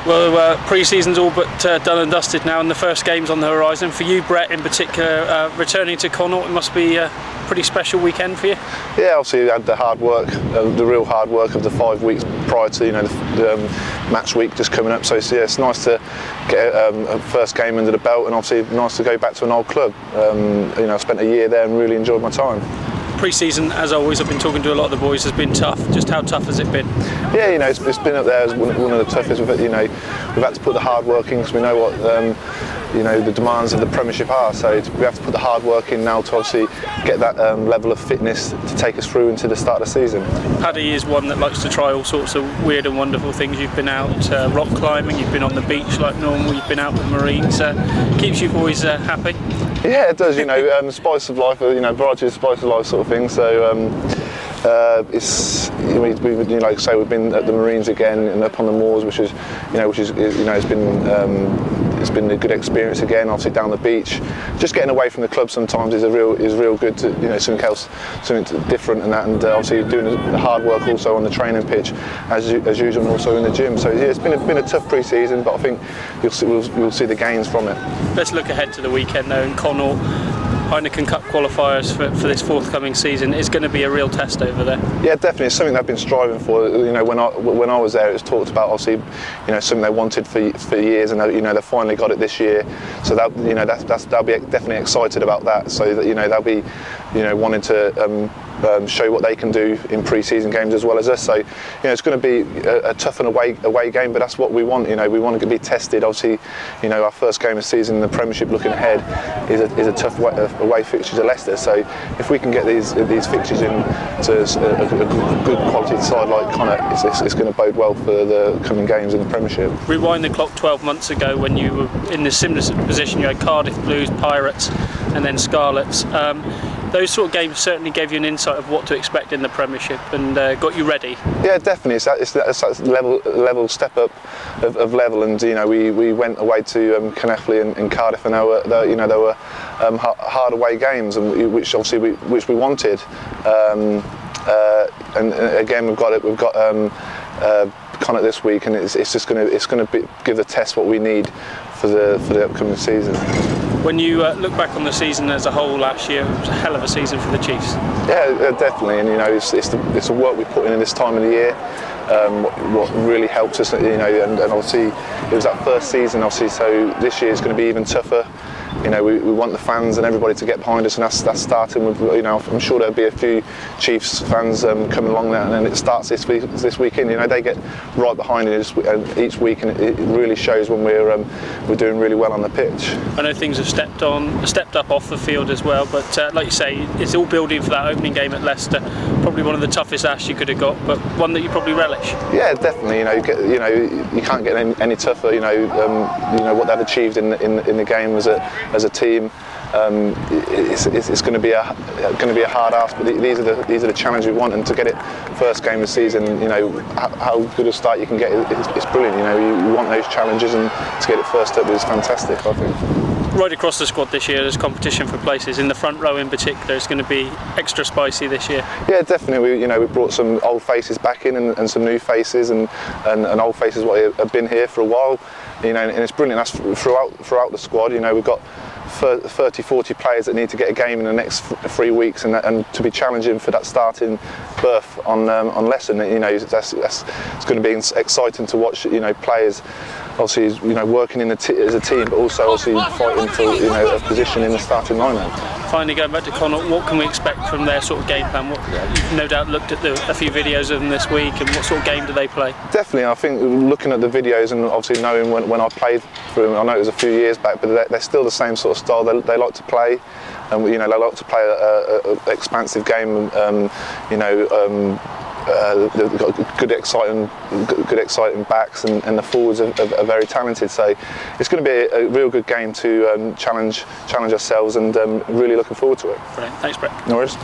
Well, pre-season's all but done and dusted now, and the first game's on the horizon. For you, Brett, in particular, returning to Connacht, it must be a pretty special weekend for you. Yeah, obviously we had the hard work, the real hard work of the 5 weeks prior to the match week just coming up. So yeah, it's nice to get a first game under the belt, and obviously nice to go back to an old club. I spent a year there and really enjoyed my time. Pre-season, as always, I've been talking to a lot of the boys, has been tough. Just how tough has it been? Yeah, it's been up there as one of the toughest. We've had to put the hard work in because we know what the demands of the Premiership are. So we have to put the hard work in now to obviously get that level of fitness to take us through into the start of the season. Paddy is one that likes to try all sorts of weird and wonderful things. You've been out rock climbing, you've been on the beach like normal, you've been out with Marines. Keeps you boys happy? Yeah, it does. Spice of life. Variety of spice of life sort of thing. So like I say, we've been at the Marines again and up on the moors, which is it's been a good experience again. Obviously down the beach, just getting away from the club sometimes is real good to something else, something different and that. And obviously doing the hard work also on the training pitch as usual, and also in the gym. So yeah, it's been a tough pre-season, but I think we'll see the gains from it. Let's look ahead to the weekend though in Connacht. Heineken Cup qualifiers for this forthcoming season is going to be a real test over there. Yeah, definitely. It's something they've been striving for. When I was there, it was talked about obviously, something they wanted for years, and they finally got it this year. So they'll be definitely excited about that. So that they'll be wanting to show what they can do in pre-season games as well as us. So it's going to be a tough and away game, but that's what we want. We want to be tested. Obviously, our first game of the season in the Premiership looking ahead is a tough away fixture to Leicester. So if we can get these fixtures in to a good quality side like Connacht, it's going to bode well for the coming games in the Premiership. Rewind the clock 12 months ago when you were in this similar position. You had Cardiff Blues, Pirates, and then Scarlets. Those sort of games certainly gave you an insight of what to expect in the Premiership and got you ready. Yeah, definitely. It's that level step up of level, and we went away to Connacht and Cardiff, and they were hard away games, and which obviously we wanted. And again, we've got Connacht this week, and it's going to give the test what we need for the upcoming season. When you look back on the season as a whole last year, it was a hell of a season for the Chiefs. Yeah, definitely, and it's the work we put in this time of the year. What really helped us, and obviously it was that first season, obviously. So this year is going to be even tougher. We want the fans and everybody to get behind us, and that's starting with. I'm sure there'll be a few Chiefs fans coming along there, and then it starts this weekend. They get right behind it each week, and it really shows when we're doing really well on the pitch. I know things have stepped up off the field as well, but like you say, it's all building for that opening game at Leicester. Probably one of the toughest asks you could have got, but one that you probably relish. Yeah, definitely. You can't get any tougher. What they've achieved in the game as a team. It's going to be a hard ask, but these are the challenges we want, and to get it first game of the season, how good a start you can get, it's brilliant. You want those challenges, and to get it first up is fantastic, I think. Right across the squad this year, there's competition for places. In the front row in particular, it's going to be extra spicy this year. Yeah, definitely. We brought some old faces back in, and some new faces, and old faces what have been here for a while. And it's brilliant. That's throughout the squad. We've got 30-40 players that need to get a game in the next 3 weeks, and to be challenging for that starting berth on Lesson, it's going to be exciting to watch. Players obviously working as a team, but also obviously fighting for a position in the starting lineup. Finally, going back to Connacht, what can we expect from their sort of game plan? You've no doubt looked at a few videos of them this week, and what sort of game do they play? Definitely, I think looking at the videos and obviously knowing when I played for them, I know it was a few years back, but they're still the same sort of style. They like to play, and they like to play an expansive game. They've got good exciting backs, and the forwards are very talented. So it's going to be a real good game to challenge ourselves, and really looking forward to it. Brilliant. Thanks, Brett. No worries.